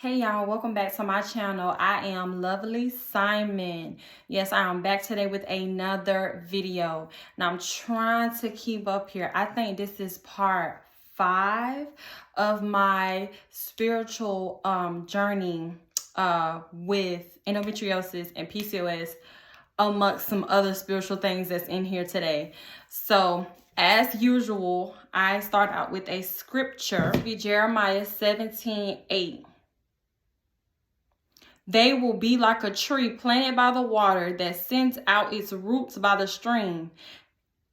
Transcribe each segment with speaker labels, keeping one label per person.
Speaker 1: Hey y'all, welcome back to my channel. I am Lovely Simon. Yes, I am back today with another video. Now I'm trying to keep up here. I think this is part 5 of my spiritual journey with endometriosis and PCOS, amongst some other spiritual things that's in here today. So as usual, I start out with a scripture, Jeremiah 17:8. They will be like a tree planted by the water that sends out its roots by the stream.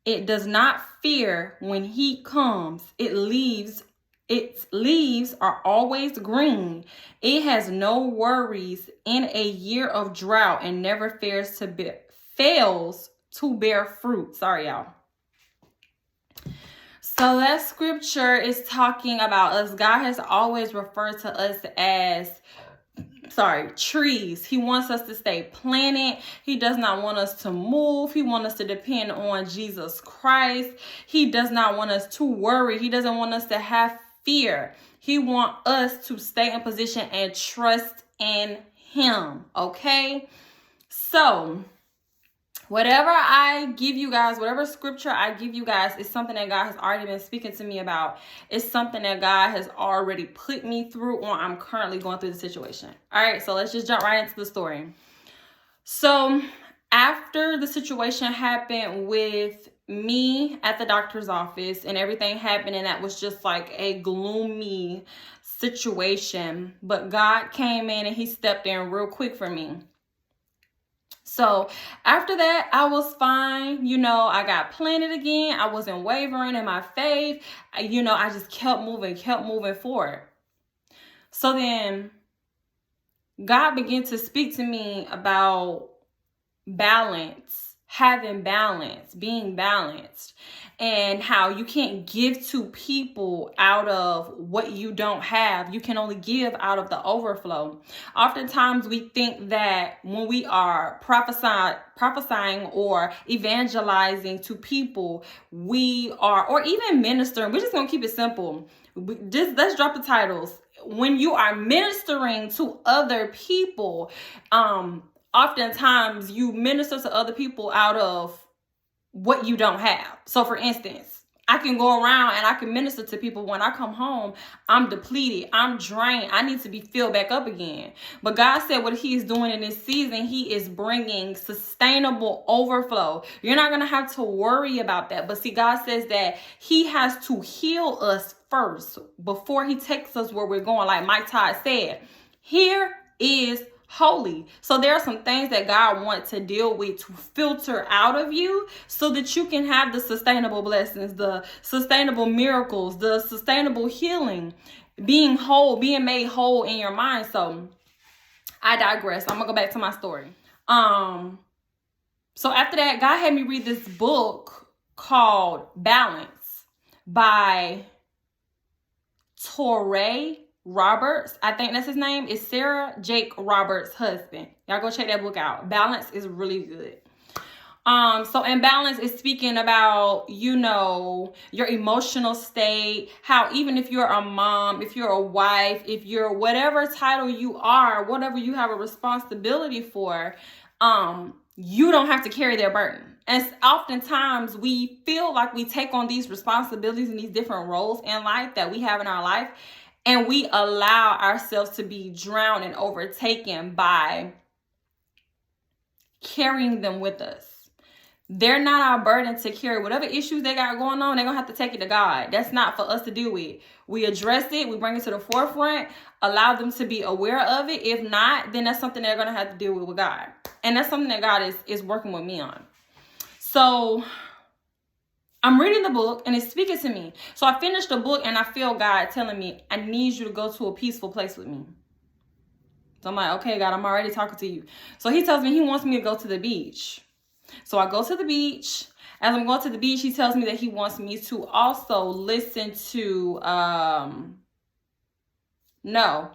Speaker 1: It does not fear when heat comes. Its leaves are always green. It has no worries in a year of drought and never fails to bear fruit. Sorry, y'all. So that scripture is talking about us. God has always referred to us as trees. He wants us to stay planted. He does not want us to move. He wants us to depend on Jesus Christ. He does not want us to worry. He doesn't want us to have fear. He wants us to stay in position and trust in him. Okay? So, whatever I give you guys, whatever scripture I give you guys is something that God has already been speaking to me about. It's something that God has already put me through, or I'm currently going through the situation. All right, so let's just jump right into the story. So after the situation happened with me at the doctor's office and everything happened, and that was just like a gloomy situation, but God came in and he stepped in real quick for me. So after that, I was fine. I got planted again. I wasn't wavering in my faith. I just kept moving forward. So then God began to speak to me about balance, having balance, being balanced, and how you can't give to people out of what you don't have. You can only give out of the overflow. Oftentimes we think that when we are prophesying or evangelizing to people, or even ministering, we're just going to keep it simple. Let's drop the titles. When you are ministering to other people, oftentimes you minister to other people out of what you don't have. So for instance, I can go around and I can minister to people. When I come home, I'm depleted, I'm drained, I need to be filled back up again. But God said what he is doing in this season, he is bringing sustainable overflow. You're not going to have to worry about that. But see, God says that he has to heal us first before he takes us where we're going. Like Mike Todd said, here is holy. So there are some things that God wants to deal with, to filter out of you, so that you can have the sustainable blessings, the sustainable miracles, the sustainable healing, being made whole in your mind. So I digress. I'm gonna go back to my story. So after that, God had me read this book called Balance by Torrey Roberts. I think that's his name. Is Sarah Jake Roberts' husband. Y'all go check that book out. Balance is really good. So in Balance is speaking about, your emotional state, how even if you're a mom, if you're a wife, if you're whatever title you are, whatever you have a responsibility for, you don't have to carry their burden. And oftentimes we feel like we take on these responsibilities and these different roles in life that we have in our life, and we allow ourselves to be drowned and overtaken by carrying them with us. They're not our burden to carry. Whatever issues they got going on, they're going to have to take it to God. That's not for us to deal with. We address it. We bring it to the forefront, allow them to be aware of it. If not, then that's something they're going to have to deal with God. And that's something that God is working with me on. So I'm reading the book and it's speaking to me. So I finished the book and I feel God telling me, I need you to go to a peaceful place with me. So I'm like, okay, God, I'm already talking to you. So he tells me he wants me to go to the beach. So I go to the beach. As I'm going to the beach, he tells me that he wants me to also listen to, no,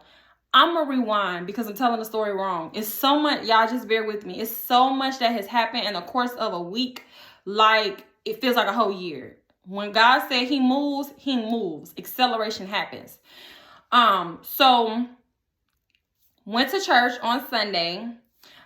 Speaker 1: I'm going to rewind because I'm telling the story wrong. It's so much, y'all just bear with me. It's so much that has happened in the course of a week. Like, it feels like a whole year. When God said he moves, he moves. Acceleration happens. So went to church on Sunday.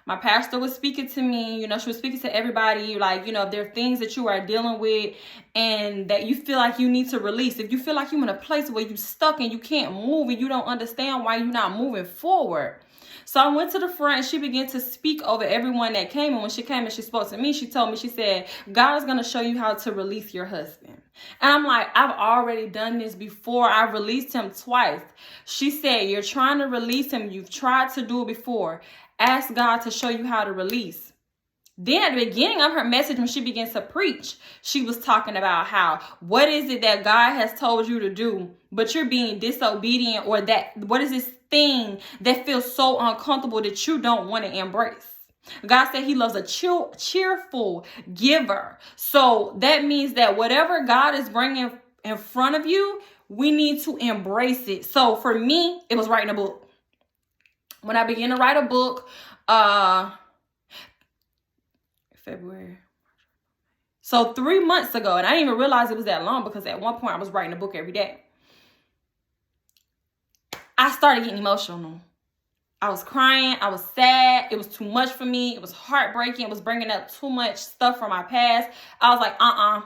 Speaker 1: My pastor was speaking to me. She was speaking to everybody. Like, if there are things that you are dealing with and that you feel like you need to release. If you feel like you're in a place where you're stuck and you can't move and you don't understand why you're not moving forward. So I went to the front and she began to speak over everyone that came. And when she came and she spoke to me, she told me, she said, God is going to show you how to release your husband. And I'm like, I've already done this before. I released him twice. She said, you're trying to release him. You've tried to do it before. Ask God to show you how to release. Then at the beginning of her message, when she began to preach, she was talking about how, what is it that God has told you to do, but you're being disobedient, or that, what is this thing that feels so uncomfortable that you don't want to embrace? God said he loves a cheerful giver. So that means that whatever God is bringing in front of you, we need to embrace it. So for me, it was writing a book. When I began to write a book, February. So 3 months ago, and I didn't even realize it was that long because at one point I was writing a book every day. I started getting emotional. I was crying. I was sad. It was too much for me. It was heartbreaking. It was bringing up too much stuff from my past. I was like, I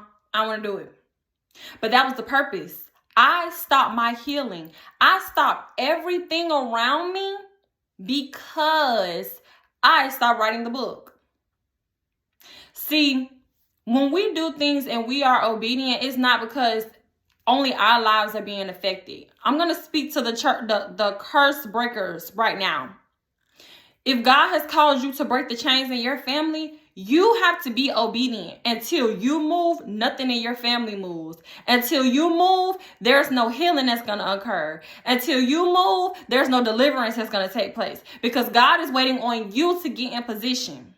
Speaker 1: want to do it. But that was the purpose. I stopped my healing. I stopped everything around me because I stopped writing the book. See, when we do things and we are obedient, it's not because only our lives are being affected. I'm going to speak to the church, the curse breakers right now. If God has called you to break the chains in your family, you have to be obedient. Until you move, nothing in your family moves. Until you move, there's no healing that's going to occur. Until you move, there's no deliverance that's going to take place. Because God is waiting on you to get in position.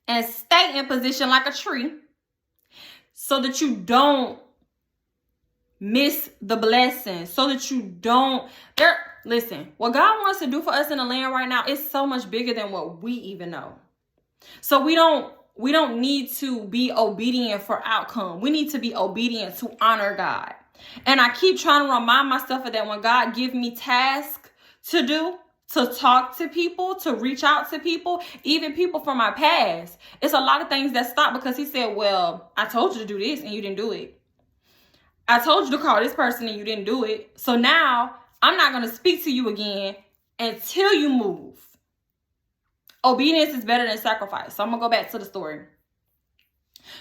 Speaker 1: And stay in position like a tree. So that you don't miss the blessing. So that you don't... Listen, what God wants to do for us in the land right now is so much bigger than what we even know. So we don't need to be obedient for outcome. We need to be obedient to honor God. And I keep trying to remind myself of that when God gives me tasks to do, to talk to people, to reach out to people, even people from my past. It's a lot of things that stop because he said, well, I told you to do this and you didn't do it. I told you to call this person and you didn't do it. So now I'm not going to speak to you again until you move. Obedience is better than sacrifice. So I'm going to go back to the story.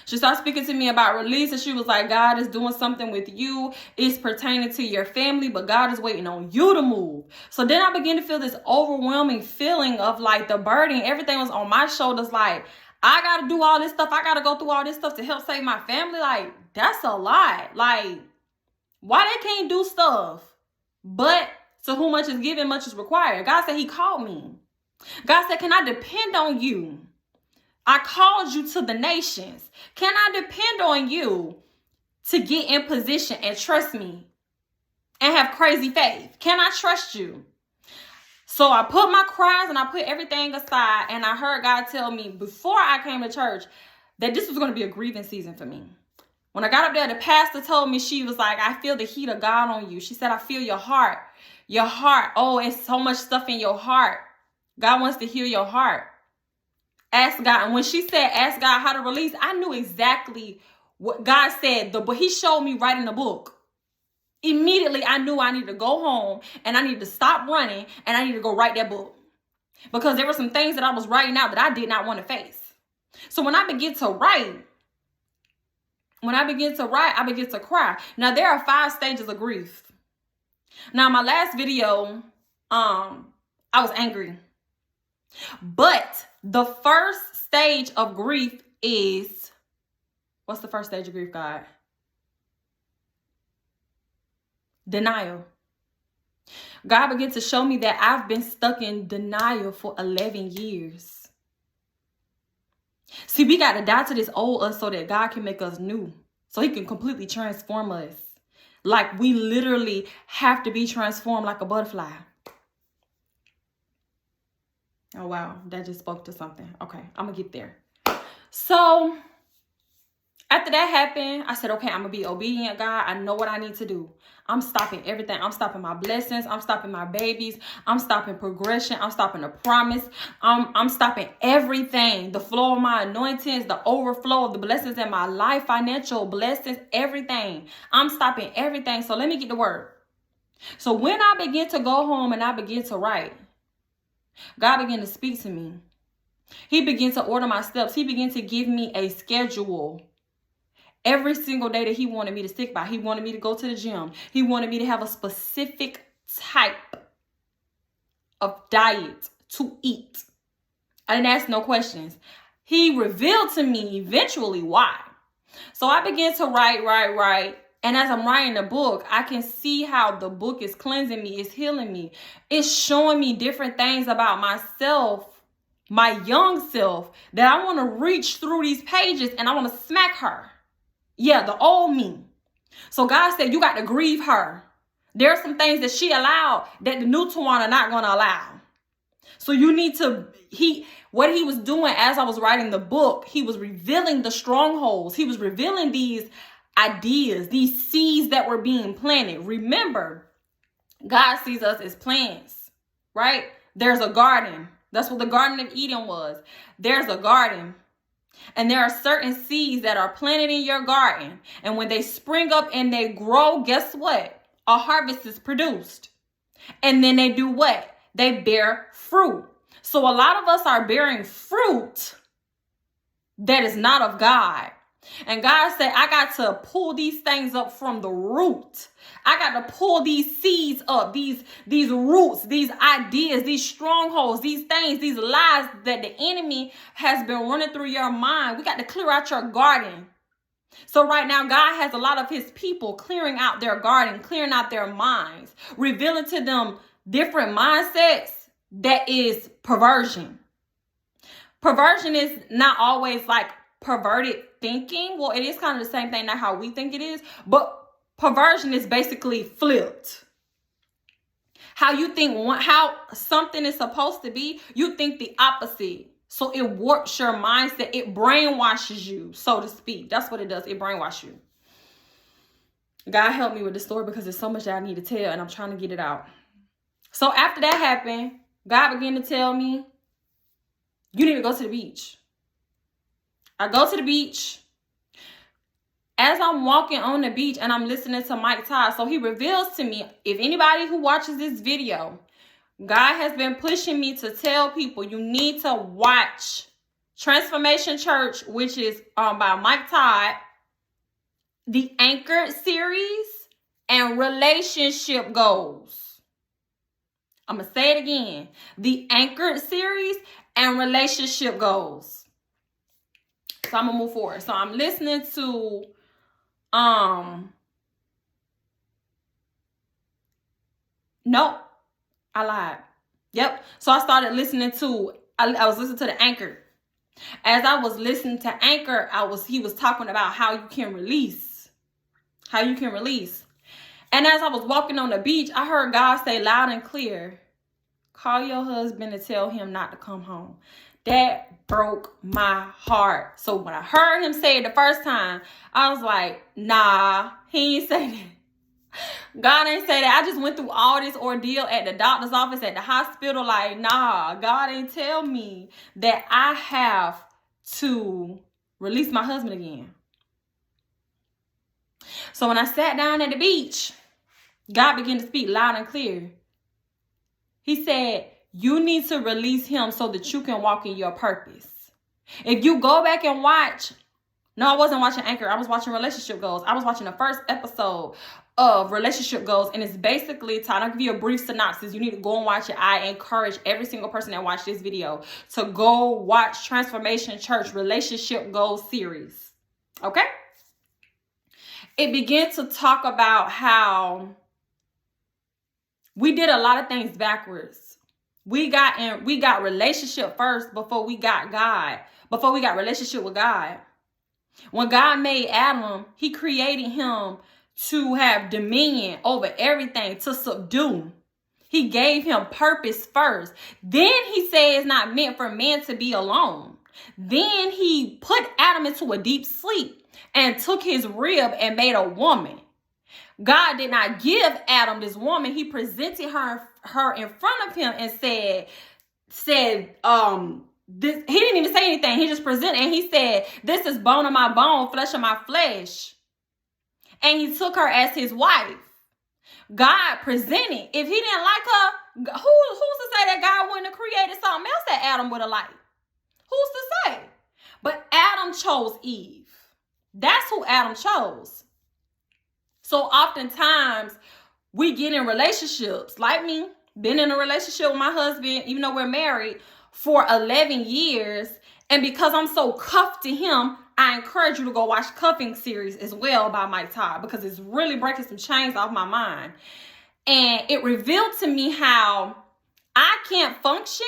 Speaker 1: She started speaking to me about release, and she was like, God is doing something with you. It's pertaining to your family, but God is waiting on you to move. So then I began to feel this overwhelming feeling of like the burden. Everything was on my shoulders. Like, I got to do all this stuff. I got to go through all this stuff to help save my family. Like, that's a lot. Like, why they can't do stuff? But to whom much is given, much is required. God said he called me. God said, can I depend on you? I called you to the nations. Can I depend on you to get in position and trust me and have crazy faith? Can I trust you? So I put my cries and I put everything aside, and I heard God tell me before I came to church that this was going to be a grieving season for me. When I got up there, the pastor told me, she was like, I feel the heat of God on you. She said, I feel your heart. Your heart. Oh, it's so much stuff in your heart. God wants to heal your heart. Ask God. And when she said, ask God how to release, I knew exactly what God said. But he showed me writing the book. Immediately, I knew I needed to go home and I needed to stop running and I needed to go write that book. Because there were some things that I was writing out that I did not want to face. So when I began to write, I began to cry. Now, there are 5 stages of grief. Now, my last video, I was angry. But the first stage of grief is, what's the first stage of grief, God? Denial. God began to show me that I've been stuck in denial for 11 years. See, we got to die to this old us so that God can make us new. So he can completely transform us. Like we literally have to be transformed like a butterfly. Oh, wow. That just spoke to something. Okay, I'm going to get there. So After that happened, I said, okay, I'm going to be obedient, God. I know what I need to do. I'm stopping everything. I'm stopping my blessings. I'm stopping my babies. I'm stopping progression. I'm stopping the promise. I'm stopping everything. The flow of my anointings, the overflow of the blessings in my life, financial blessings, everything. I'm stopping everything. So let me get to work. So when I begin to go home and I begin to write, God began to speak to me. He began to order my steps. He began to give me a schedule. Every single day that he wanted me to stick by. He wanted me to go to the gym. He wanted me to have a specific type of diet to eat. I didn't ask no questions. He revealed to me eventually why. So I began to write. And as I'm writing the book, I can see how the book is cleansing me. It's healing me. It's showing me different things about myself, my young self, that I want to reach through these pages and I want to smack her. Yeah, the old me. So God said, you got to grieve her. There are some things that she allowed that the new Tawana not going to allow. So you need to, what he was doing as I was writing the book, he was revealing the strongholds. He was revealing these ideas, these seeds that were being planted. Remember, God sees us as plants, right? There's a garden. That's what the Garden of Eden was. There's a garden. And there are certain seeds that are planted in your garden. And when they spring up and they grow, guess what? A harvest is produced. And then they do what? They bear fruit. So a lot of us are bearing fruit that is not of God. And God said, I got to pull these things up from the root. I got to pull these seeds up, these roots, these ideas, these strongholds, these things, these lies that the enemy has been running through your mind. We got to clear out your garden. So right now, God has a lot of his people clearing out their garden, clearing out their minds, revealing to them different mindsets that is perversion. Perversion is not always like perverted thinking. Well, it is kind of the same thing, not how we think it is, but perversion is basically flipped. How you think, how something is supposed to be, you think the opposite. So it warps your mindset. It brainwashes you, so to speak. That's what it does. It brainwashes you. God help me with this story because there's so much that I need to tell and I'm trying to get it out. So after that happened, God began to tell me, you need to go to the beach. I go to the beach. As I'm walking on the beach and I'm listening to Mike Todd, so he reveals to me, if anybody who watches this video, God has been pushing me to tell people you need to watch Transformation Church, which is by Mike Todd, the Anchored series, and Relationship Goals. I'm going to say it again. The Anchored series and Relationship Goals. So I'm going to move forward. So I'm listening to, nope, I lied. Yep. So I started listening to, I was listening to the Anchor. As I was listening to Anchor, he was talking about how you can release. And as I was walking on the beach, I heard God say loud and clear, call your husband and tell him not to come home. That broke my heart. So when I heard him say it the first time, I was like, nah, he ain't say that. God ain't say that. I just went through all this ordeal at the doctor's office, at the hospital. Like, nah, God ain't tell me that I have to release my husband again. So when I sat down at the beach, God began to speak loud and clear. He said, you need to release him so that you can walk in your purpose. If you go back and watch, no, I wasn't watching Anchor. I was watching Relationship Goals. I was watching the first episode of Relationship Goals. And it's basically, I'll give you a brief synopsis. You need to go and watch it. I encourage every single person that watched this video to go watch Transformation Church Relationship Goals series. Okay? It began to talk about how we did a lot of things backwards. We got relationship first before we got God, before we got relationship with God. When God made Adam, he created him to have dominion over everything, to subdue. He gave him purpose first. Then he said it's not meant for man to be alone. Then he put Adam into a deep sleep. and took his rib and made a woman. God did not give Adam this woman. He presented her in front of him and said, this, he didn't even say anything. He just presented, and he said, this is bone of my bone, flesh of my flesh. And he took her as his wife. God presented. If he didn't like her, who's to say that God wouldn't have created something else that Adam would have liked? Who's to say? But Adam chose Eve. That's who Adam chose. So oftentimes we get in relationships, like me, been in a relationship with my husband, even though we're married, for 11 years. And because I'm so cuffed to him, I encourage you to go watch Cuffing Series as well by Mike Todd, because it's really breaking some chains off my mind. And it revealed to me how I can't function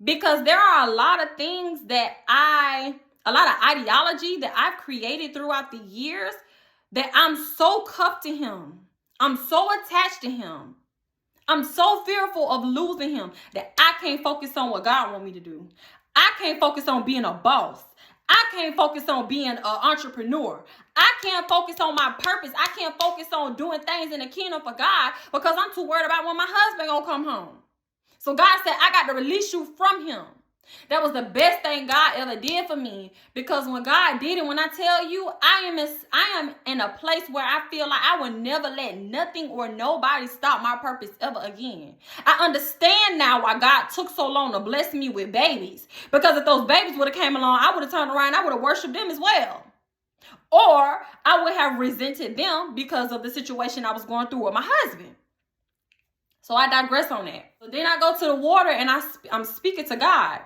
Speaker 1: because there are a lot of things that a lot of ideology that I've created throughout the years that I'm so cuffed to him. I'm so attached to him. I'm so fearful of losing him that I can't focus on what God wants me to do. I can't focus on being a boss. I can't focus on being an entrepreneur. I can't focus on my purpose. I can't focus on doing things in the kingdom for God because I'm too worried about when my husband gonna come home. So God said, I got to release you from him. That was the best thing God ever did for me, because when God did it, when I tell you, I am in a place where I feel like I will never let nothing or nobody stop my purpose ever again. I understand now why God took so long to bless me with babies, because if those babies would have came along, I would have turned around, I would have worshiped them as well. Or I would have resented them because of the situation I was going through with my husband. So I digress on that. So then I go to the water and I'm speaking to God.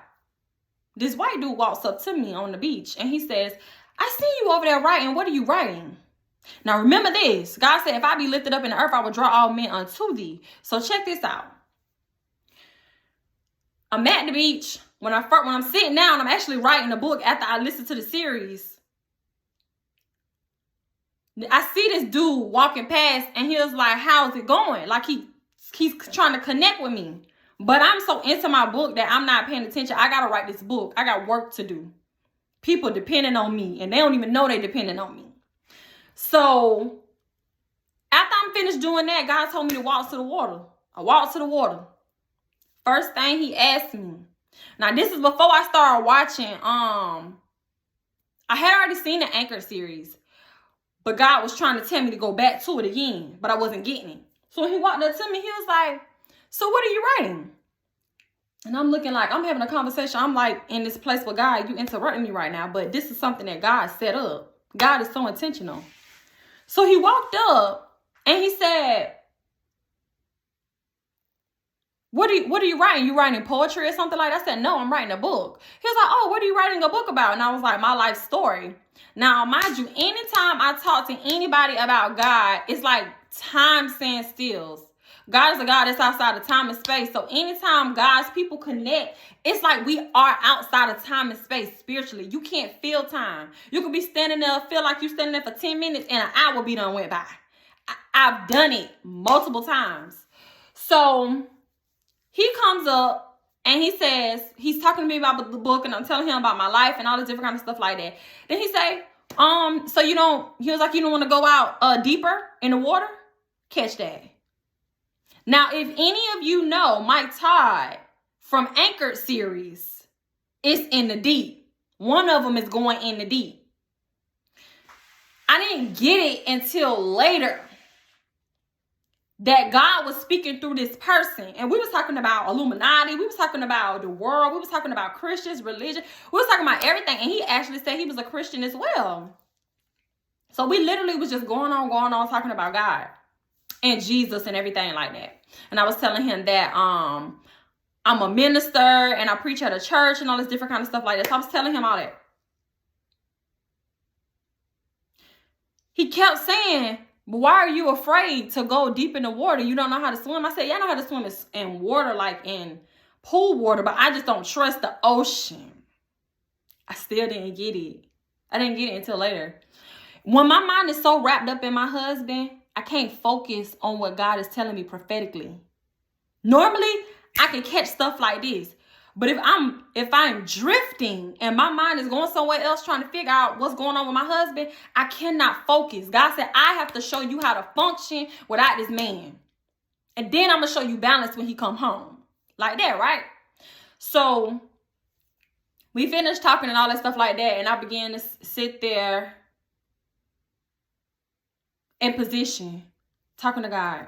Speaker 1: This white dude walks up to me on the beach and he says, I see you over there writing. What are you writing? Now remember this. God said, if I be lifted up in the earth, I will draw all men unto thee. So check this out. I'm at the beach. When I'm sitting down, I'm actually writing a book after I listened to the series. I see this dude walking past and he was like, how's it going? Like he's trying to connect with me. But I'm so into my book that I'm not paying attention. I got to write this book. I got work to do. People depending on me, and they don't even know they're depending on me. So after I'm finished doing that, God told me to walk to the water. I walked to the water. First thing he asked me. Now, this is before I started watching. I had already seen the Anchor series, but God was trying to tell me to go back to it again, but I wasn't getting it. So when he walked up to me, he was like, so what are you writing? And I'm looking like I'm having a conversation. I'm like in this place with God, you interrupting me right now, but this is something that God set up. God is so intentional. So he walked up and he said, What are you writing? You writing poetry or something like that? I said, no, I'm writing a book. He was like, oh, what are you writing a book about? And I was like, my life story. Now, mind you, anytime I talk to anybody about God, it's like time stands still. God is a God that's outside of time and space. So anytime God's people connect, it's like we are outside of time and space spiritually. You can't feel time. You could be standing there, feel like you're standing there for 10 minutes and an hour be done went by. I've done it multiple times. So he comes up and he says, he's talking to me about the book and I'm telling him about my life and all this different kind of stuff like that. Then he say, so he was like, you don't want to go out deeper in the water? Catch that. Now, if any of you know Mike Todd from Anchored series, it's in the deep. One of them is going in the deep. I didn't get it until later that God was speaking through this person. And we was talking about Illuminati. We was talking about the world. We was talking about Christians, religion. We was talking about everything. And he actually said he was a Christian as well. So we literally was just going on talking about God and Jesus and everything like that. And I was telling him that I'm a minister and I preach at a church and all this different kind of stuff like that. So I was telling him all that. He kept saying, but why are you afraid to go deep in the water? You don't know how to swim. I said, yeah, I know how to swim in water, like in pool water, but I just don't trust the ocean. I still didn't get it. I didn't get it until later. When my mind is so wrapped up in my husband, I can't focus on what God is telling me prophetically. Normally, I can catch stuff like this. But if I'm drifting and my mind is going somewhere else trying to figure out what's going on with my husband, I cannot focus. God said, I have to show you how to function without this man. And then I'm going to show you balance when he come home. Like that, right? So we finished talking and all that stuff like that. And I began to sit there in position, talking to God.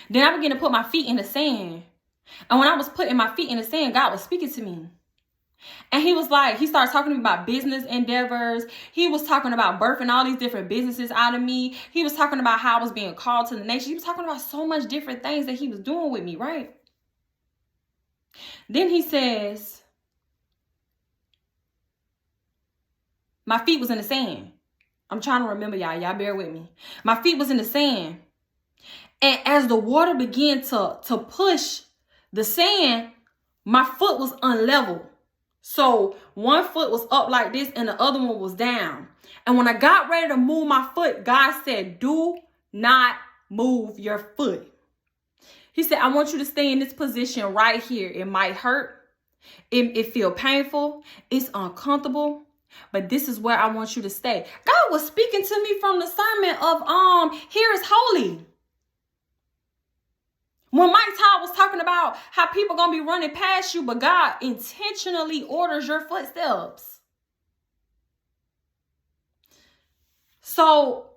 Speaker 1: Then I began to put my feet in the sand. And when I was putting my feet in the sand, God was speaking to me. And he started talking to me about business endeavors. He was talking about birthing all these different businesses out of me. He was talking about how I was being called to the nation. He was talking about so much different things that he was doing with me, right? Then he says, my feet was in the sand. I'm trying to remember, y'all. Y'all bear with me. My feet was in the sand. And as the water began to push the sand, my foot was unlevel. So one foot was up like this and the other one was down. And when I got ready to move my foot, God said, do not move your foot. He said, I want you to stay in this position right here. It might hurt. It feel painful. It's uncomfortable. But this is where I want you to stay. God was speaking to me from the sermon of here is holy. When Mike Todd was talking about how people going to be running past you, but God intentionally orders your footsteps. So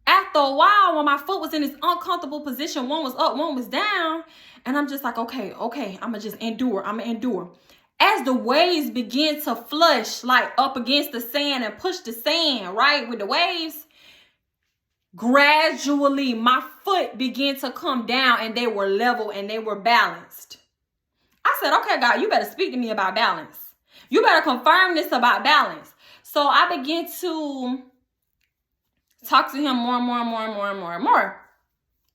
Speaker 1: after a while, when my foot was in this uncomfortable position, one was up, one was down, and I'm just like, okay, I'm going to just endure. I'm going to endure. As the waves begin to flush, like up against the sand and push the sand, right, with the waves, gradually, my foot began to come down and they were level and they were balanced. I said, okay, God, you better speak to me about balance. You better confirm this about balance. So I began to talk to him more and more.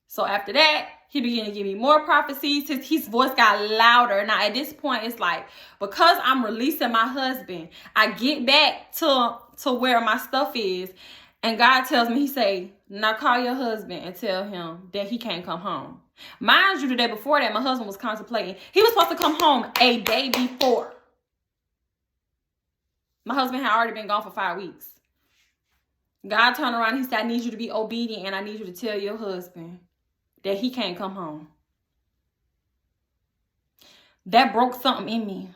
Speaker 1: So after that, he began to give me more prophecies. His voice got louder. Now, at this point, it's like, because I'm releasing my husband, I get back to where my stuff is. And God tells me, he say, now call your husband and tell him that he can't come home. Mind you, the day before that, my husband was contemplating. He was supposed to come home a day before. My husband had already been gone for 5 weeks. God turned around and he said, I need you to be obedient and I need you to tell your husband that he can't come home. That broke something in me.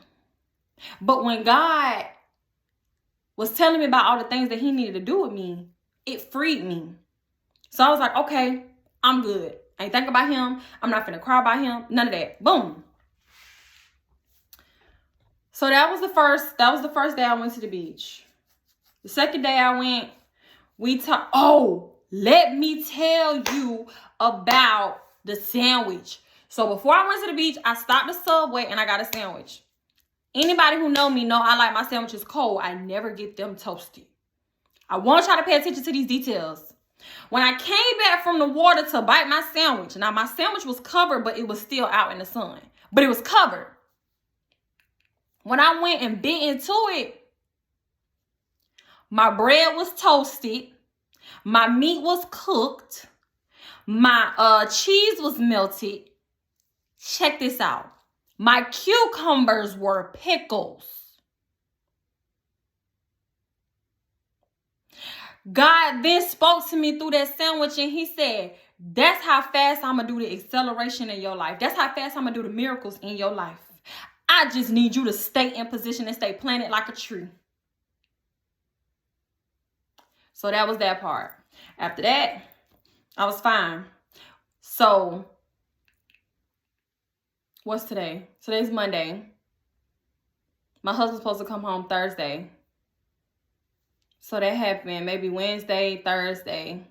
Speaker 1: But when God was telling me about all the things that he needed to do with me, it freed me. So I was like, okay, I'm good. I ain't think about him. I'm not finna cry about him. None of that. Boom. So that was the first day I went to the beach. The second day I went, let me tell you about the sandwich. So before I went to the beach, I stopped at Subway and I got a sandwich. Anybody who know me know I like my sandwiches cold. I never get them toasted. I want y'all to pay attention to these details. When I came back from the water to bite my sandwich, now my sandwich was covered, but it was still out in the sun. But it was covered. When I went and bit into it, my bread was toasted. My meat was cooked. My cheese was melted. Check this out. My cucumbers were pickles. God then spoke to me through that sandwich and he said, that's how fast I'm going to do the acceleration in your life. That's how fast I'm going to do the miracles in your life. I just need you to stay in position and stay planted like a tree. So that was that part. After that, I was fine. So what's today? Today's Monday. My husband's supposed to come home Thursday. So that happened maybe Wednesday, Thursday.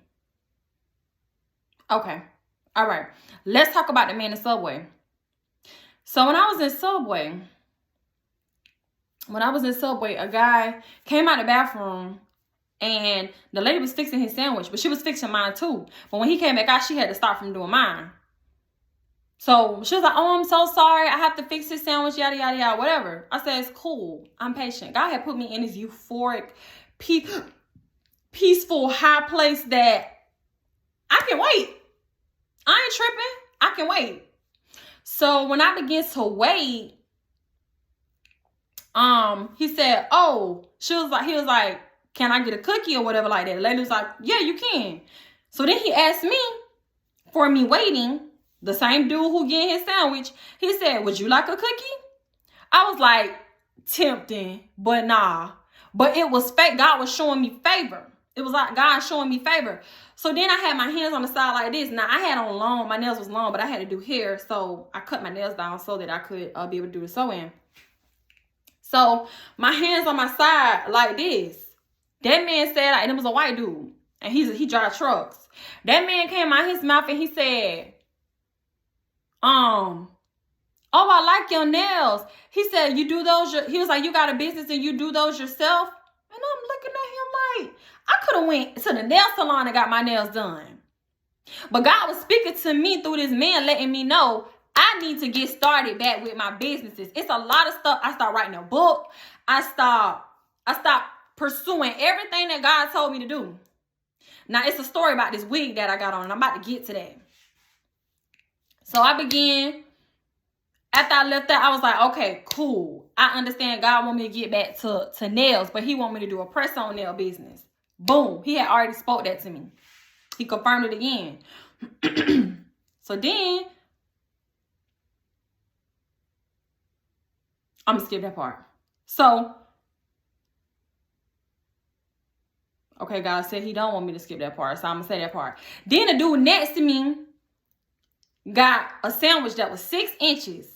Speaker 1: Okay. All right. Let's talk about the man in Subway. So when I was in Subway, a guy came out of the bathroom and the lady was fixing his sandwich, but she was fixing mine too. But when he came back out, she had to start from doing mine. So she was like, oh, I'm so sorry. I have to fix his sandwich, yada, yada, yada, whatever. I said, it's cool. I'm patient. God had put me in this euphoric, peaceful, high place that I can wait. I ain't tripping. I can wait. So when I began to wait, he said, oh, he was like, can I get a cookie or whatever like that? The lady was like, yeah, you can. So then he asked me for me waiting, the same dude who getting his sandwich, he said, would you like a cookie? I was like, tempting, but nah. But it was fake. God was showing me favor. It was like God showing me favor. So then I had my hands on the side like this. Now I had on long, my nails was long, but I had to do hair. So I cut my nails down so that I could be able to do the sew-in. So my hands on my side like this. That man said, and it was a white dude, and he drives trucks. That man came out his mouth and he said, oh, I like your nails. He said, you do those, he was like, you got a business and you do those yourself? And I'm looking at him like, I could have went to the nail salon and got my nails done. But God was speaking to me through this man, letting me know I need to get started back with my businesses. It's a lot of stuff. I start writing a book. I stopped pursuing everything that God told me to do. Now, it's a story about this wig that I got on, and I'm about to get to that. So I began, after I left that, I was like, okay, cool. I understand God want me to get back to nails, but he want me to do a press-on nail business. Boom. He had already spoke that to me. He confirmed it again. So then, I'm going to skip that part. So, okay, God said he don't want me to skip that part, so I'm going to say that part. Then the dude next to me got a sandwich that was 6 inches.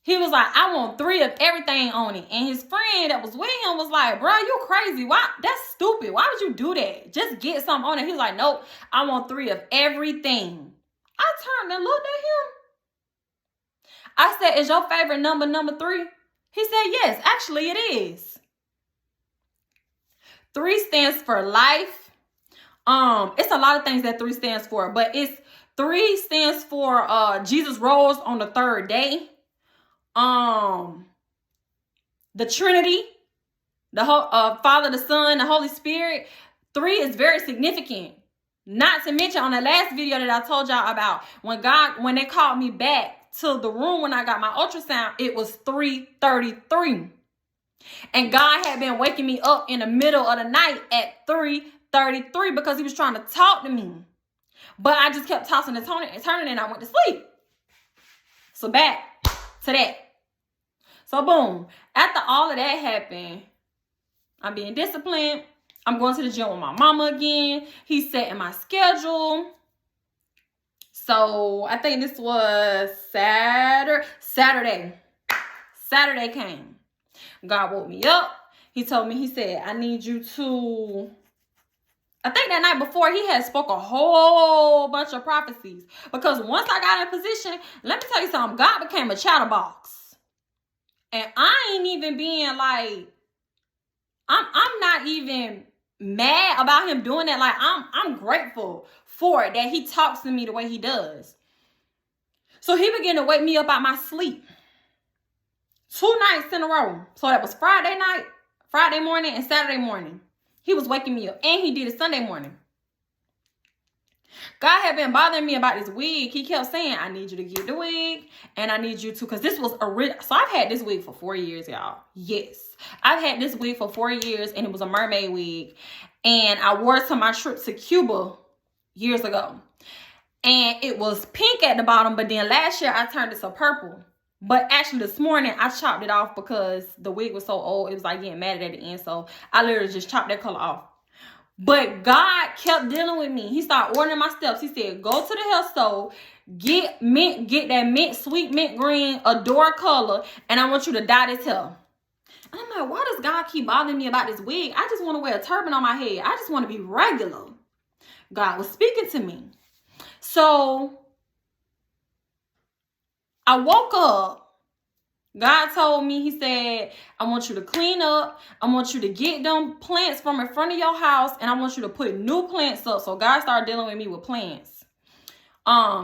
Speaker 1: He was like, I want 3 of everything on it. And his friend that was with him was like, bro, you crazy. Why? That's stupid. Why would you do that? Just get something on it. He was like, nope, I want 3 of everything. I turned and looked at him. I said, is your favorite number 3? He said, yes, actually it is. 3 stands for life. It's a lot of things that 3 stands for, but 3 stands for Jesus rose on the 3rd day. The Trinity, the Father, the Son, the Holy Spirit. 3 is very significant. Not to mention on the last video that I told y'all about, when they called me back to the room when I got my ultrasound, it was 3:33. And God had been waking me up in the middle of the night at 3:33 because he was trying to talk to me. But I just kept tossing and turning and I went to sleep. So back to that. So boom, after all of that happened, I'm being disciplined. I'm going to the gym with my mama again. He's setting my schedule. So I think this was Saturday. Saturday came. God woke me up. He told me, he said, I need you to, I think that night before he had spoke a whole bunch of prophecies. Because once I got in position, let me tell you something, God became a chatterbox. And I ain't even being like, I'm not even mad about him doing that. Like, I'm grateful for it that he talks to me the way he does. So he began to wake me up out my sleep 2 nights in a row. So that was Friday morning and Saturday morning. He was waking me up, and he did it Sunday morning. God had been bothering me about this wig. He kept saying, I need you to get the wig, and I need you to, because this was original. So I've had this wig for 4 years, y'all. Yes. I've had this wig for 4 years, and it was a mermaid wig. And I wore it to my trip to Cuba years ago. And it was pink at the bottom, but then last year I turned it to purple. But actually this morning I chopped it off because the wig was so old. It was like getting matted at the end. So I literally just chopped that color off. But God kept dealing with me. He started ordering my steps. He said, go to the hair store, get that mint, sweet mint green, Adore color, and I want you to dye this hair. And I'm like, why does God keep bothering me about this wig? I just want to wear a turban on my head. I just want to be regular. God was speaking to me. So I woke up. God told me, he said, I want you to clean up. I want you to get them plants from in front of your house. And I want you to put new plants up. So God started dealing with me with plants.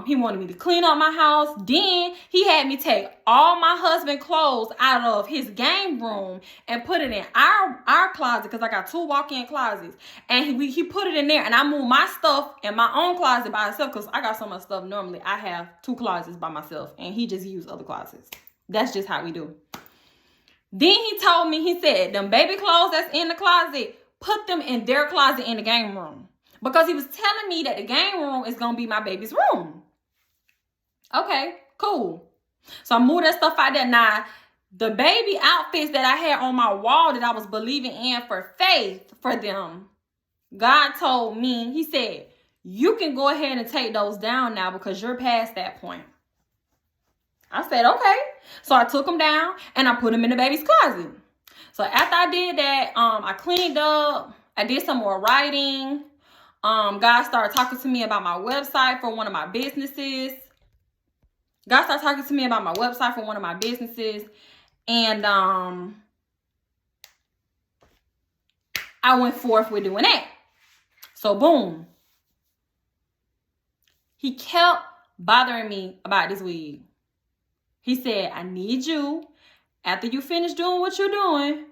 Speaker 1: He wanted me to clean up my house. Then he had me take all my husband's clothes out of his game room and put it in our closet, because I got 2 walk-in closets. And he put it in there, and I moved my stuff in my own closet by itself, because I got so much stuff. Normally I have 2 closets by myself, and he just used other closets. That's just how we do. Then he told me, he said, them baby clothes that's in the closet, put them in their closet in the game room. Because he was telling me that the game room is going to be my baby's room. Okay, cool. So I moved that stuff out there. Now, the baby outfits that I had on my wall that I was believing in for faith for them, God told me, he said, you can go ahead and take those down now because you're past that point. I said, okay. So I took them down and I put them in the baby's closet. So after I did that, I cleaned up. I did some more writing. God started talking to me about my website for one of my businesses. And I went forth with doing that. So boom. He kept bothering me about this wig. He said, I need you, after you finish doing what you're doing.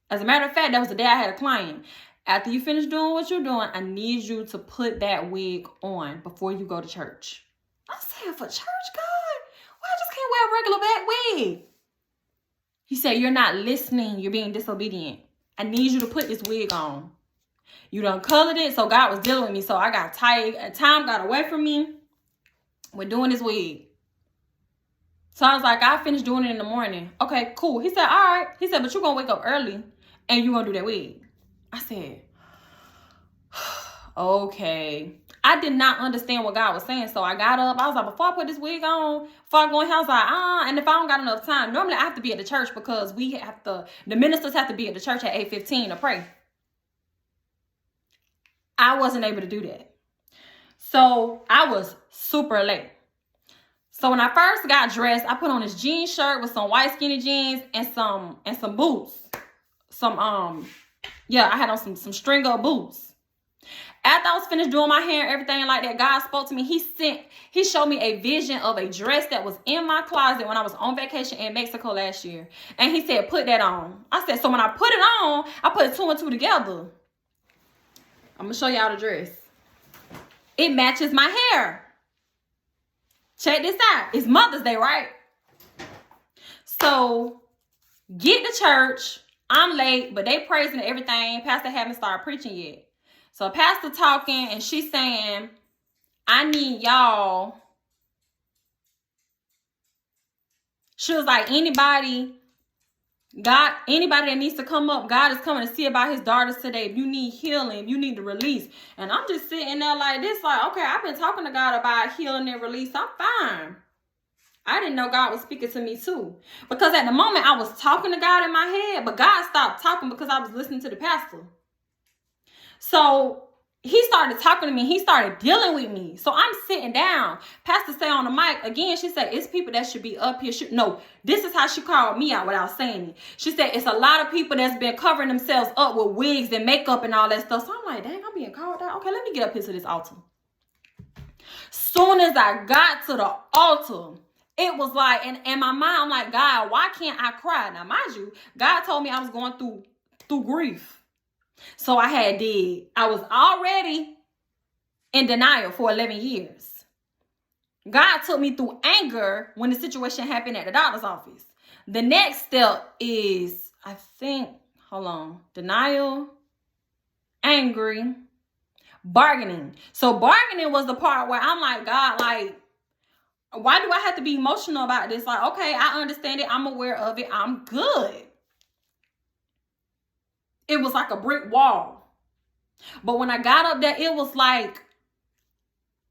Speaker 1: As a matter of fact, that was the day I had a client. After you finish doing what you're doing, I need you to put that wig on before you go to church. I said, for church, God? Well, I just can't wear a regular black wig. He said, you're not listening. You're being disobedient. I need you to put this wig on. You done colored it, so God was dealing with me. So I got tired. Time got away from me with doing this wig. So I was like, I finished doing it in the morning. Okay, cool. He said, all right. He said, but you're going to wake up early and you're going to do that wig. I said, okay. I did not understand what God was saying. So I got up. I was like, before I put this wig on, before I go in the house, and if I don't got enough time, normally I have to be at the church because the ministers have to be at the church at 8:15 to pray. I wasn't able to do that. So I was super late. So when I first got dressed, I put on this jean shirt with some white skinny jeans and some boots. I had on some string up boots. After I was finished doing my hair and everything like that, God spoke to me. He showed me a vision of a dress that was in my closet when I was on vacation in Mexico last year. And he said, put that on. I said, so when I put it on, I put 2 and 2 together. I'm going to show y'all the dress. It matches my hair. Check this out. It's Mother's Day, right? So get to church. I'm late, but they praising everything. Pastor haven't started preaching yet. So Pastor talking and she's saying, I need y'all. She was like, anybody that needs to come up, God is coming to see about his daughters today. If you need healing, if you need to release. And I'm just sitting there like this, like, okay, I've been talking to God about healing and release. I'm fine. I didn't know God was speaking to me too. Because at the moment I was talking to God in my head, but God stopped talking because I was listening to the pastor. So he started talking to me. He started dealing with me. So I'm sitting down. Pastor say on the mic again. She said, it's people that should be up here. No, this is how she called me out without saying it. She said, it's a lot of people that's been covering themselves up with wigs and makeup and all that stuff. So I'm like, dang, I'm being called out. Okay, let me get up here to this altar. Soon as I got to the altar, it was like, and my mind, I'm like, God, why can't I cry? Now, mind you, God told me I was going through grief. So I was already in denial for 11 years. God took me through anger when the situation happened at the doctor's office. The next step is, denial, angry, bargaining. So bargaining was the part where I'm like, God, like, why do I have to be emotional about this? Like, okay, I understand it. I'm aware of it. I'm good. It was like a brick wall. But when I got up there, it was like,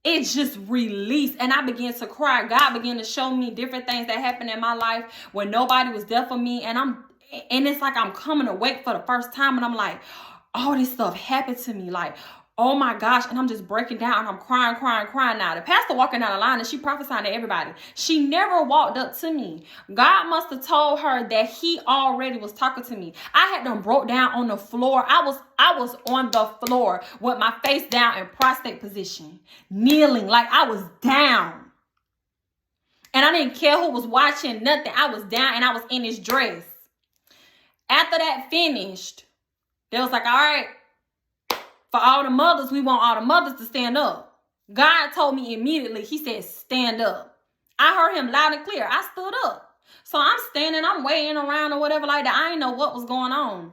Speaker 1: it just released. And I began to cry. God began to show me different things that happened in my life when nobody was there for me. And it's like I'm coming awake for the first time. And I'm like, all this stuff happened to me. Like, Oh my gosh. And I'm just breaking down. I'm crying now. The pastor walking down the line and she prophesying to everybody. She never walked up to me. God must have told her that he already was talking to me. I had them broke down on the floor. I was on the floor with my face down in prostrate position, kneeling like I was down. And I didn't care who was watching, nothing. I was down and I was in this dress. After that finished, they was like, all right, for all the mothers, we want all the mothers to stand up. God told me immediately, he said, stand up. I heard him loud and clear. I stood up. So I'm standing, I'm waiting around or whatever like that. I didn't know what was going on.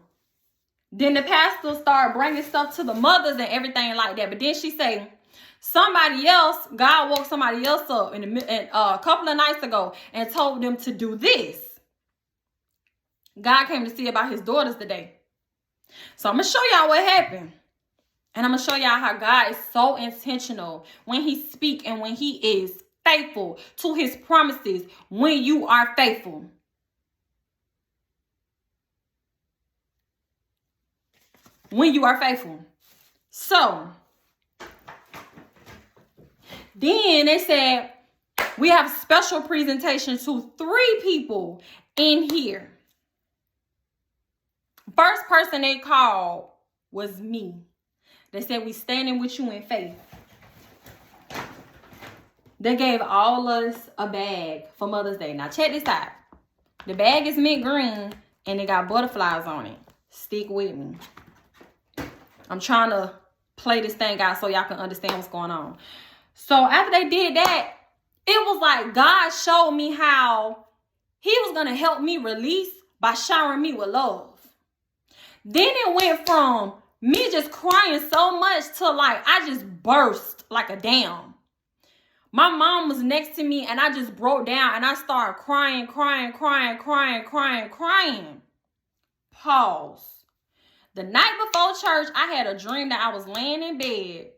Speaker 1: Then the pastor started bringing stuff to the mothers and everything like that. But then she say, somebody else, God woke somebody else up a couple of nights ago and told them to do this. God came to see about his daughters today. So I'm going to show y'all what happened. And I'm going to show y'all how God is so intentional when he speaks and when he is faithful to his promises when you are faithful. When you are faithful. So, then they said, we have a special presentation to 3 people in here. First person they called was me. They said, we standing with you in faith. They gave all us a bag for Mother's Day. Now check this out. The bag is mint green and it got butterflies on it. Stick with me. I'm trying to play this thing out so y'all can understand what's going on. So after they did that, it was like God showed me how he was going to help me release by showering me with love. Then it went from me just crying so much to like I just burst like a dam. My mom was next to me and I just broke down and I started crying. Pause. The night before church, I had a dream that I was laying in bed.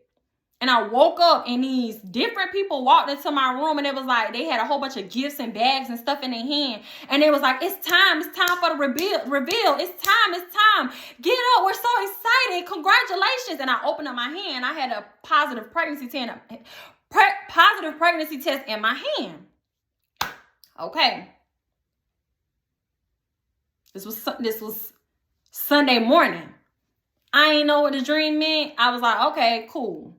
Speaker 1: And I woke up and these different people walked into my room and it was like they had a whole bunch of gifts and bags and stuff in their hand. And it was like, it's time for the reveal. It's time. Get up, we're so excited. Congratulations. And I opened up my hand. I had a positive pregnancy test in my hand. Okay. This was Sunday morning. I ain't know what the dream meant. I was like, okay, cool.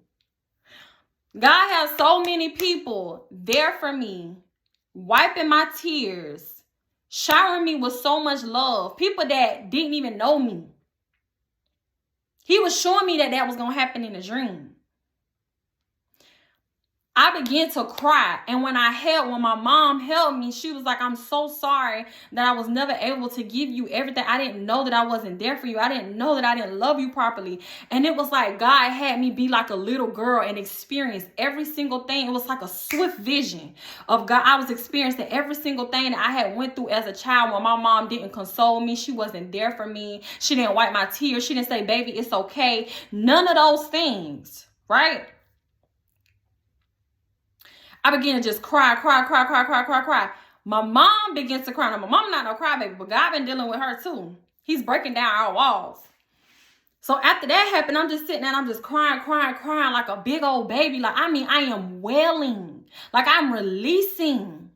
Speaker 1: God has so many people there for me, wiping my tears, showering me with so much love. People that didn't even know me. He was showing me that was going to happen in a dream. I began to cry. And when my mom held me, she was like, I'm so sorry that I was never able to give you everything. I didn't know that I wasn't there for you. I didn't know that I didn't love you properly. And it was like God had me be like a little girl and experience every single thing. It was like a swift vision of God. I was experiencing every single thing that I had went through as a child when my mom didn't console me. She wasn't there for me. She didn't wipe my tears. She didn't say, baby, it's okay. None of those things, right? I began to just cry. My mom begins to cry. Now, my mom not no crybaby, but God been dealing with her too. He's breaking down our walls. So after that happened, I'm just sitting there and I'm just crying like a big old baby. Like, I am wailing. Like I'm releasing.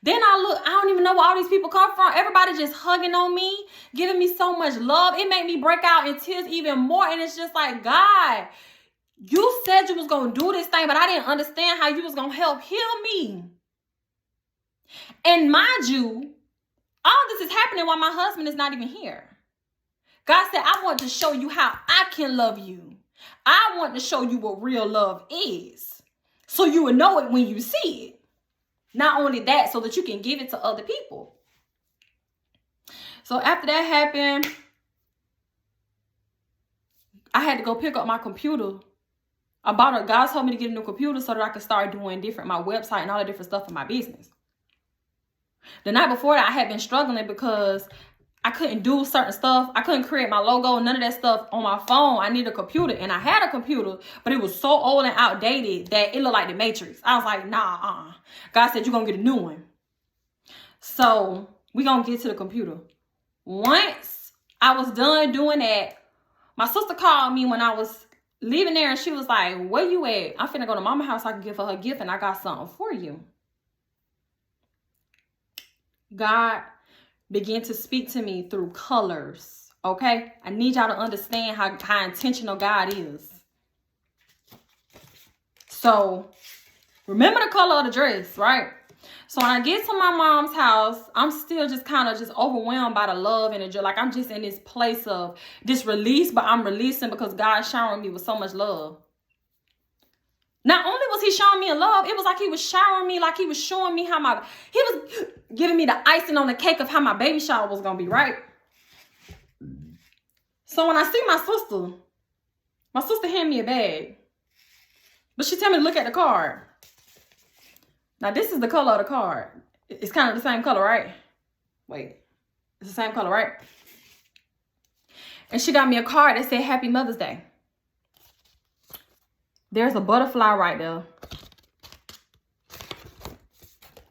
Speaker 1: Then I look, I don't even know where all these people come from. Everybody just hugging on me, giving me so much love. It made me break out in tears even more. And it's just like, God, you said you was going to do this thing, but I didn't understand how you was going to help heal me. And mind you, all this is happening while my husband is not even here. God said, I want to show you how I can love you. I want to show you what real love is. So you will know it when you see it. Not only that, so that you can give it to other people. So after that happened, I had to go pick up my computer. God told me to get a new computer so that I could start doing my website and all the different stuff for my business. The night before that, I had been struggling because I couldn't do certain stuff. I couldn't create my logo, none of that stuff on my phone. I needed a computer, and I had a computer, but it was so old and outdated that it looked like the Matrix. I was like, nah, God said, you're going to get a new one. So we're going to get to the computer. Once I was done doing that, my sister called me when I was leaving there, and she was like, where you at? I'm finna go to mama's house. I can give her gift, and I got something for you. God began to speak to me through colors, okay? I need y'all to understand how intentional God is. So, remember the color of the dress, right? So when I get to my mom's house, I'm still just kind of just overwhelmed by the love and the joy. Like, I'm just in this place of this release, but I'm releasing because God's showering me with so much love. Not only was he showing me a love, it was like he was showering me, like he was showing me how he was giving me the icing on the cake of how my baby shower was going to be, right? So when I see my sister handed me a bag. But she told me to look at the card. Now, this is the color of the card. It's kind of the same color, right? Wait. It's the same color, right? And she got me a card that said, Happy Mother's Day. There's a butterfly right there.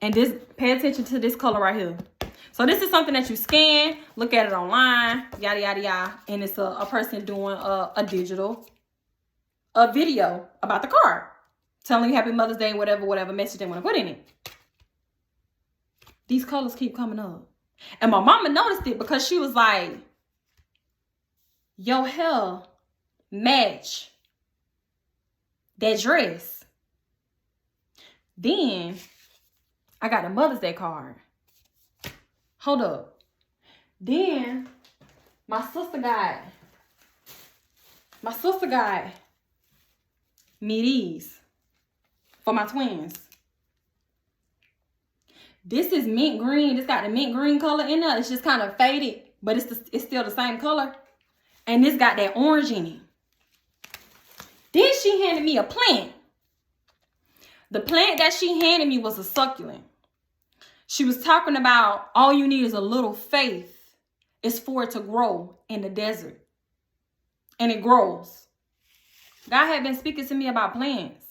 Speaker 1: And this, pay attention to this color right here. So this is something that you scan, look at it online, yada, yada, yada. And it's a person doing a video about the card. Telling you Happy Mother's Day, whatever message they want to put in it. These colors keep coming up. And my mama noticed it because she was like, your hair match that dress. Then I got the Mother's Day card. Hold up. Then my sister got me these. For my twins. This is mint green. It's got the mint green color in there. It's just kind of faded, but it's still the same color. And this got that orange in it. Then she handed me a plant. The plant that she handed me was a succulent. She was talking about all you need is a little faith. It's for it to grow in the desert. And it grows. God had been speaking to me about plants.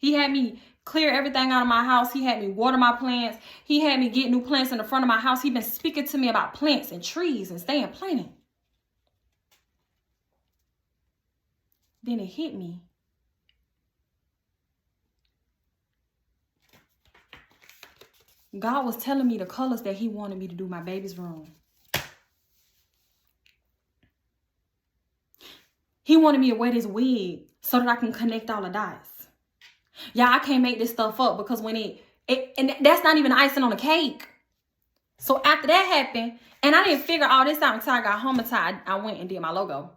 Speaker 1: He had me clear everything out of my house. He had me water my plants. He had me get new plants in the front of my house. He's been speaking to me about plants and trees and staying planted. Then it hit me. God was telling me the colors that he wanted me to do my baby's room. He wanted me to wear this wig so that I can connect all the dots. Yeah, I can't make this stuff up because when and that's not even icing on the cake. So after that happened, and I didn't figure all this out until I got home, until I went and did my logo.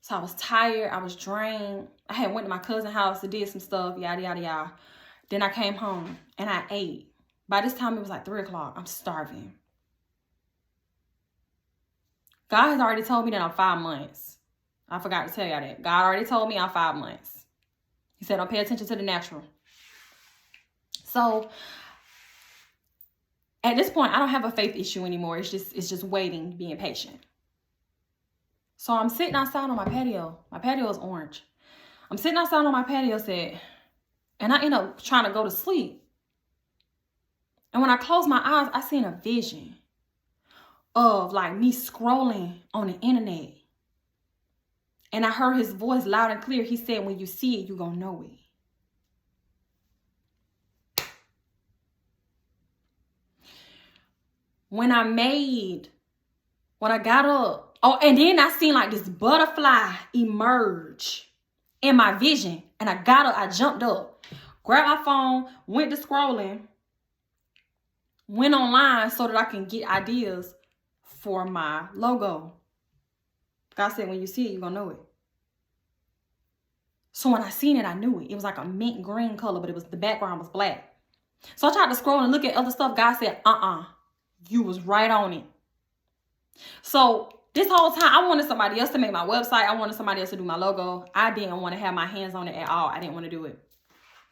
Speaker 1: So I was tired. I was drained. I had went to my cousin's house to did some stuff, yada, yada, yada. Then I came home and I ate. By this time, it was like 3 o'clock. I'm starving. God has already told me that I'm 5 months. I forgot to tell y'all that. God already told me I'm 5 months. He said, don't pay attention to the natural. So at this point, I don't have a faith issue anymore. It's just waiting, being patient. So I'm sitting outside on my patio. My patio is orange. I'm sitting outside on my patio set, and I end up trying to go to sleep. And when I closed my eyes, I seen a vision of like me scrolling on the internet. And I heard his voice loud and clear. He said, when you see it, you're going to know it. When I got up. Oh, and then I seen like this butterfly emerge in my vision. And I got up, I jumped up, grabbed my phone, went to scrolling, went online so that I can get ideas for my logo. God said, when you see it, you're going to know it. So when I seen it, I knew it. It was like a mint green color, but the background was black. So I tried to scroll and look at other stuff. God said, you was right on it. So this whole time, I wanted somebody else to make my website. I wanted somebody else to do my logo. I didn't want to have my hands on it at all. I didn't want to do it.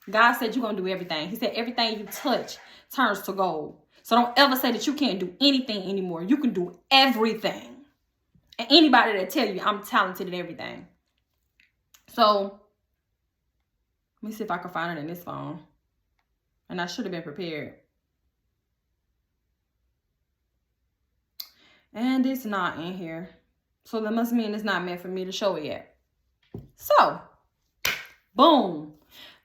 Speaker 1: God said, you're going to do everything. He said, everything you touch turns to gold. So don't ever say that you can't do anything anymore. You can do everything. And anybody that tell you I'm talented at everything. So let me see if I can find it in this phone. And I should have been prepared. And it's not in here. So that must mean it's not meant for me to show it yet. So, boom.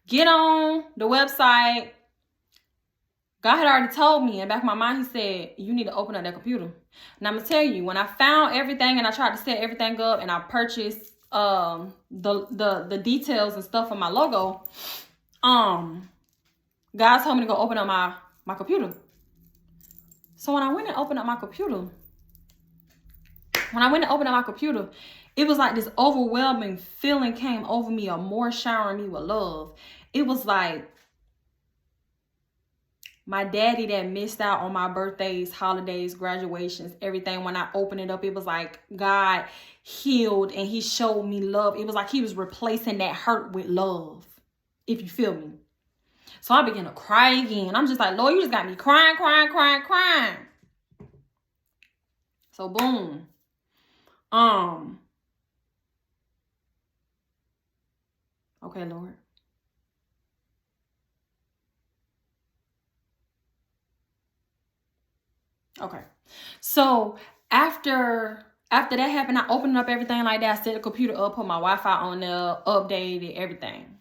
Speaker 1: Get on the website. God had already told me in the back of my mind, he said, you need to open up that computer. And I'm going to tell you, when I found everything and I tried to set everything up and I purchased the details and stuff for my logo, God told me to go open up my computer. So when I went and opened up my computer, it was like this overwhelming feeling came over me, or more showering me with love. It was like my daddy that missed out on my birthdays, holidays, graduations, everything. When I opened it up, it was like God healed and he showed me love. It was like he was replacing that hurt with love, if you feel me. So I began to cry again. I'm just like, Lord, you just got me crying. So boom. Okay, Lord. Okay. So after that happened, I opened up everything like that. I set the computer up, put my Wi-Fi on there, updated everything.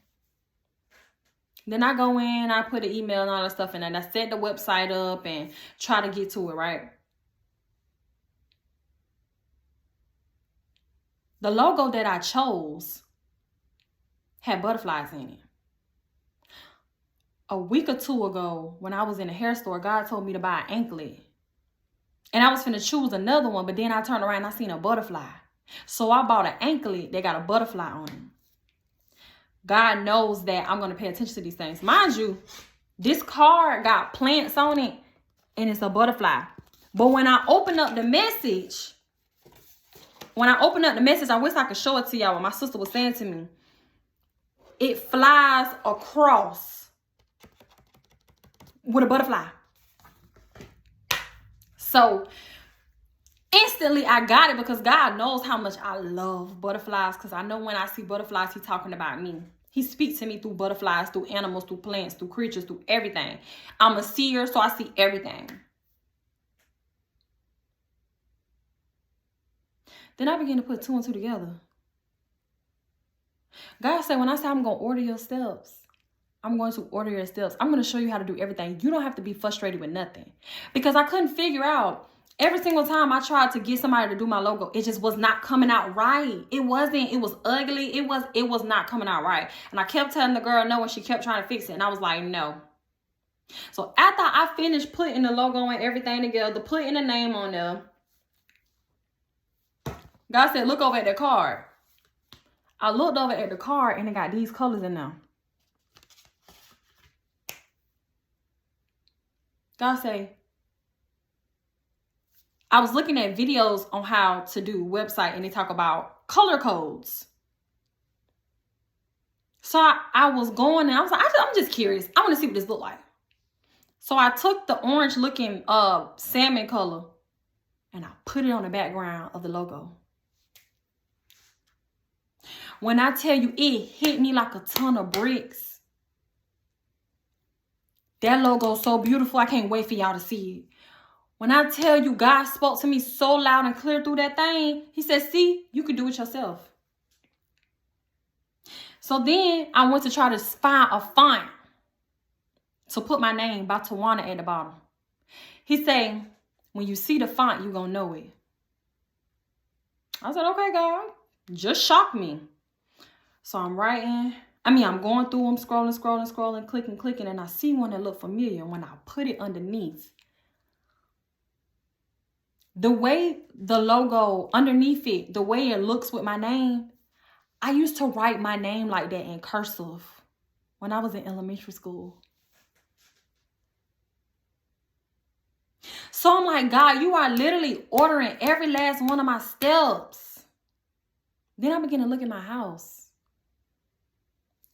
Speaker 1: Then I go in, I put an email and all that stuff in, and I set the website up and try to get to it, right? The logo that I chose had butterflies in it. A week or two ago, when I was in a hair store, God told me to buy an anklet. And I was finna choose another one, but then I turned around and I seen a butterfly. So I bought an anklet that got a butterfly on it. God knows that I'm going to pay attention to these things. Mind you, this card got plants on it and it's a butterfly. But when I open up the message, I wish I could show it to y'all, what my sister was saying to me. It flies across with a butterfly. So instantly I got it because God knows how much I love butterflies, because I know when I see butterflies, he's talking about me. He speaks to me through butterflies, through animals, through plants, through creatures, through everything. I'm a seer, so I see everything. Then I began to put two and two together. God said, when I say I'm going to order your steps, I'm going to order your steps. I'm going to show you how to do everything. You don't have to be frustrated with nothing. Because I couldn't figure out, every single time I tried to get somebody to do my logo, it just was not coming out right. It was ugly. It was not coming out right. And I kept telling the girl no, and she kept trying to fix it. And I was like, no. So after I finished putting the logo and everything together, putting the name on there, God said, look over at the card. I looked over at the card and it got these colors in there. God say, I was looking at videos on how to do website and they talk about color codes. So I was going and I was like, I'm just curious. I want to see what this look like. So I took the orange looking salmon color and I put it on the background of the logo. When I tell you it hit me like a ton of bricks. That logo is so beautiful. I can't wait for y'all to see it. When I tell you God spoke to me so loud and clear through that thing, he said, see, you can do it yourself. So then I went to try to find a font to put my name by Tawana at the bottom. He said, when you see the font, you're going to know it. I said, okay, God, just shock me. So I'm writing. I'm going through them, scrolling, clicking, and I see one that looked familiar. When I put it underneath, the way the logo underneath it, the way it looks with my name, I used to write my name like that in cursive when I was in elementary school. So I'm like, God, you are literally ordering every last one of my steps. Then I begin to look at my house.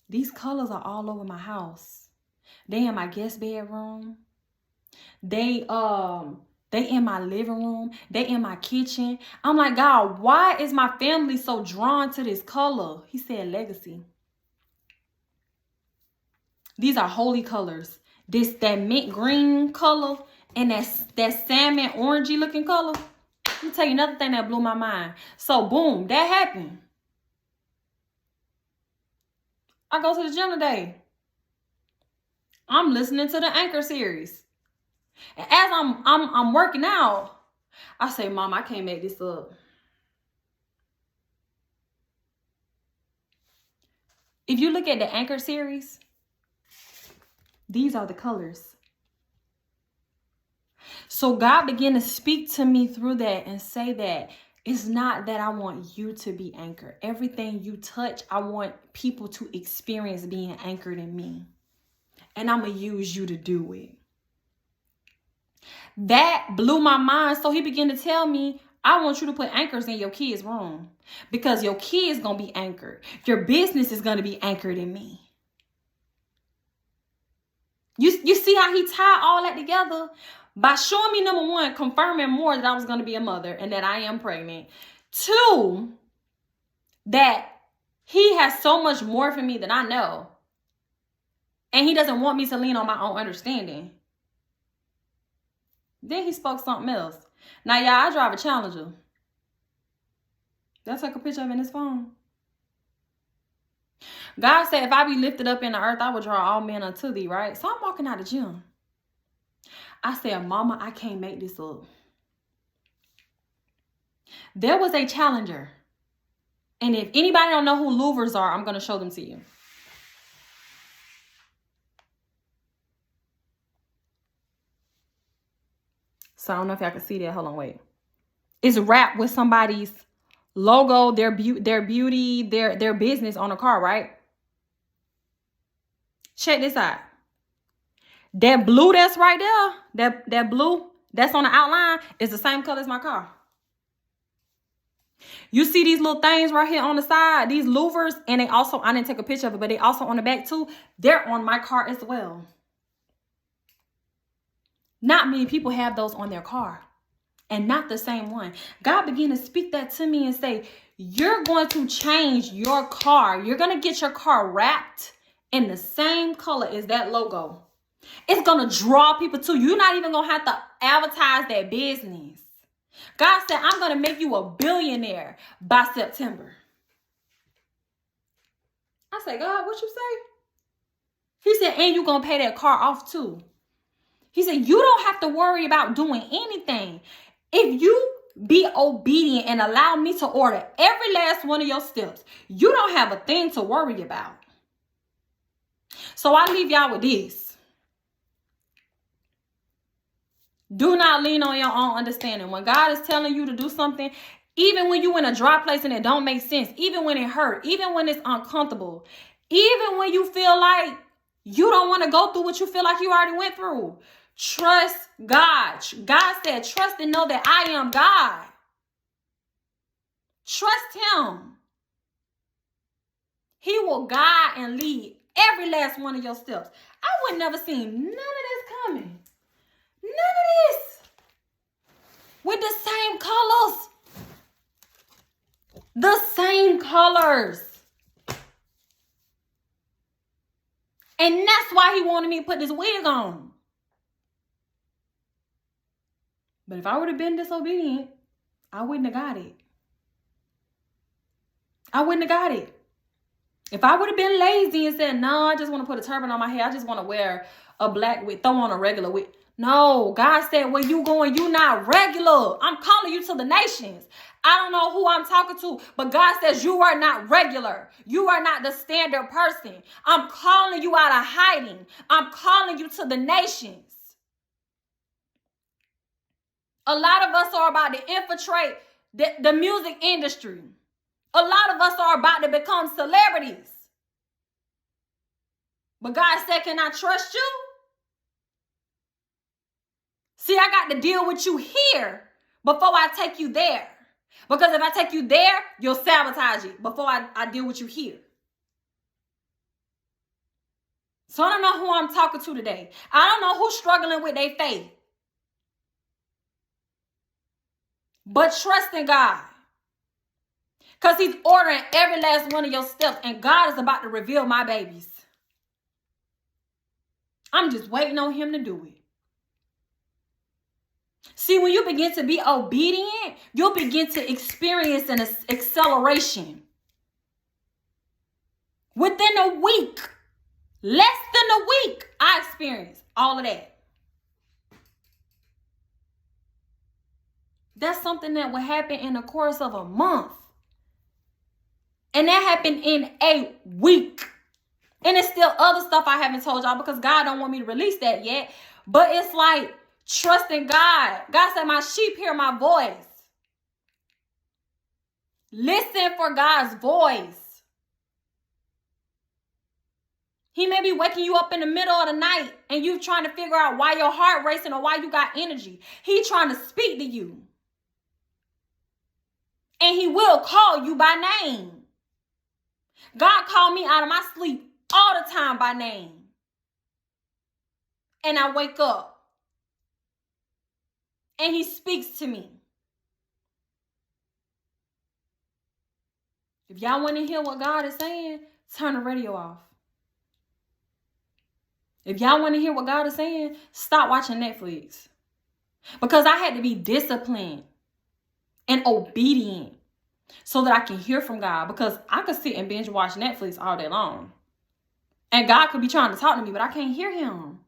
Speaker 1: These colors are all over my house. They in my guest bedroom. They in my living room. They in my kitchen. I'm like, God, why is my family so drawn to this color? He said legacy. These are holy colors. That mint green color and that salmon orangey looking color. Let me tell you another thing that blew my mind. So boom, that happened. I go to the gym today. I'm listening to the Anchor series. And as I'm working out, I say, Mom, I can't make this up. If you look at the Anchor series, these are the colors. So God began to speak to me through that and say that it's not that I want you to be anchored. Everything you touch, I want people to experience being anchored in me. And I'm going to use you to do it. That blew my mind. So he began to tell me, I want you to put anchors in your kids' room because your kids going to be anchored. Your business is going to be anchored in me. You see how he tied all that together? By showing me, number one, confirming more that I was going to be a mother and that I am pregnant. Two, that he has so much more for me than I know. And he doesn't want me to lean on my own understanding. Then he spoke something else. Now, y'all, I drive a Challenger. That's like a picture of it in his phone. God said, if I be lifted up in the earth, I will draw all men unto thee, right? So I'm walking out of the gym. I said, Mama, I can't make this up. There was a Challenger. And if anybody don't know who louvers are, I'm going to show them to you. So I don't know if y'all can see that. Hold on, wait. It's wrapped with somebody's logo, their beauty, their business on the car, right? Check this out. That blue that's right there, that blue that's on the outline is the same color as my car. You see these little things right here on the side, these louvers, and they also, I didn't take a picture of it, but they also on the back too. They're on my car as well. Not many people have those on their car, and not the same one. God began to speak that to me and say, you're going to change your car. You're going to get your car wrapped in the same color as that logo. It's going to draw people to you. You're not even going to have to advertise that business. God said, I'm going to make you a billionaire by September. I said, God, what you say? He said, and you're going to pay that car off too. He said, you don't have to worry about doing anything. If you be obedient and allow me to order every last one of your steps, you don't have a thing to worry about. So I leave y'all with this. Do not lean on your own understanding. When God is telling you to do something, even when you're in a dry place and it don't make sense, even when it hurt, even when it's uncomfortable, even when you feel like you don't want to go through what you feel like you already went through, trust God. God said, trust and know that I am God. Trust him. He will guide and lead every last one of your steps. I would never seen none of this coming. None of this. With the same colors. The same colors. And that's why he wanted me to put this wig on. But if I would have been disobedient, I wouldn't have got it. I wouldn't have got it. If I would have been lazy and said, no, I just want to put a turban on my head. I just want to wear a black wig, throw on a regular wig. No, God said, where you going? You not regular. I'm calling you to the nations. I don't know who I'm talking to, but God says you are not regular. You are not the standard person. I'm calling you out of hiding. I'm calling you to the nations. A lot of us are about to infiltrate the music industry. A lot of us are about to become celebrities. But God said, can I trust you? See, I got to deal with you here before I take you there. Because if I take you there, you'll sabotage it before I deal with you here. So I don't know who I'm talking to today. I don't know who's struggling with their faith. But trust in God. Because he's ordering every last one of your steps. And God is about to reveal my babies. I'm just waiting on him to do it. See, when you begin to be obedient, you'll begin to experience an acceleration. Within a week, less than a week, I experienced all of that. That's something that would happen in the course of a month. And that happened in a week. And it's still other stuff I haven't told y'all because God don't want me to release that yet. But it's like trusting God. God said, my sheep hear my voice. Listen for God's voice. He may be waking you up in the middle of the night and you trying to figure out why your heart racing or why you got energy. He trying to speak to you. And he will call you by name. God called me out of my sleep all the time by name. And I wake up. And he speaks to me. If y'all want to hear what God is saying, turn the radio off. If y'all want to hear what God is saying, stop watching Netflix. Because I had to be disciplined and obedient so that I can hear from God. Because I could sit and binge watch Netflix all day long. And God could be trying to talk to me, but I can't hear him.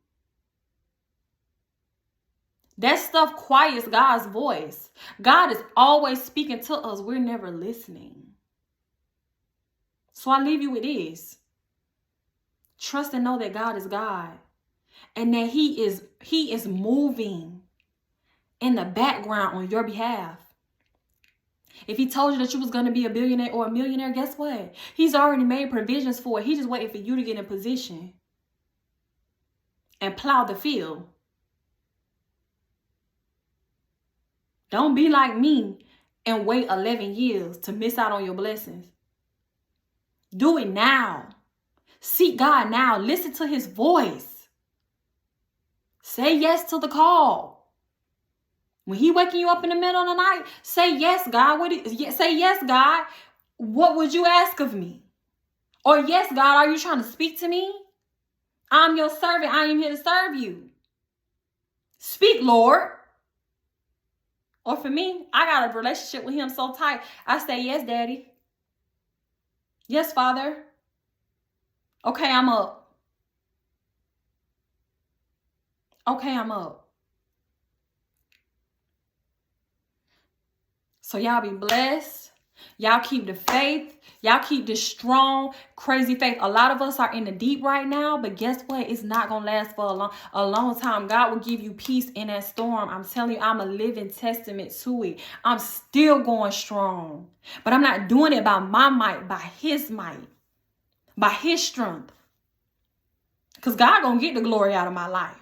Speaker 1: That stuff quiets God's voice. God is always speaking to us. We're never listening. So I leave you with this. Trust and know that God is God. And that he is moving in the background on your behalf. If he told you that you was going to be a billionaire or a millionaire, guess what? He's already made provisions for it. He's just waiting for you to get in position and plow the field. Don't be like me and wait 11 years to miss out on your blessings. Do it now. Seek God now. Listen to his voice. Say yes to the call. When he waking you up in the middle of the night, say yes, God. Say yes, God. What would you ask of me? Or yes, God, are you trying to speak to me? I'm your servant. I am here to serve you. Speak, Lord. Or for me, I got a relationship with him so tight. I say, yes, Daddy. Yes, Father. Okay, I'm up. Okay, I'm up. So y'all be blessed. Y'all keep the faith. Y'all keep this strong, crazy faith. A lot of us are in the deep right now, but guess what? It's not going to last for a long time. God will give you peace in that storm. I'm telling you, I'm a living testament to it. I'm still going strong, but I'm not doing it by my might, by his might, by his strength. Because God going to get the glory out of my life.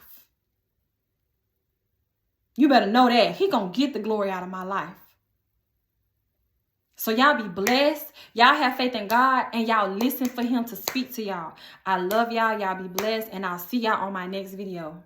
Speaker 1: You better know that. He going to get the glory out of my life. So y'all be blessed. Y'all have faith in God and y'all listen for him to speak to y'all. I love y'all. Y'all be blessed and I'll see y'all on my next video.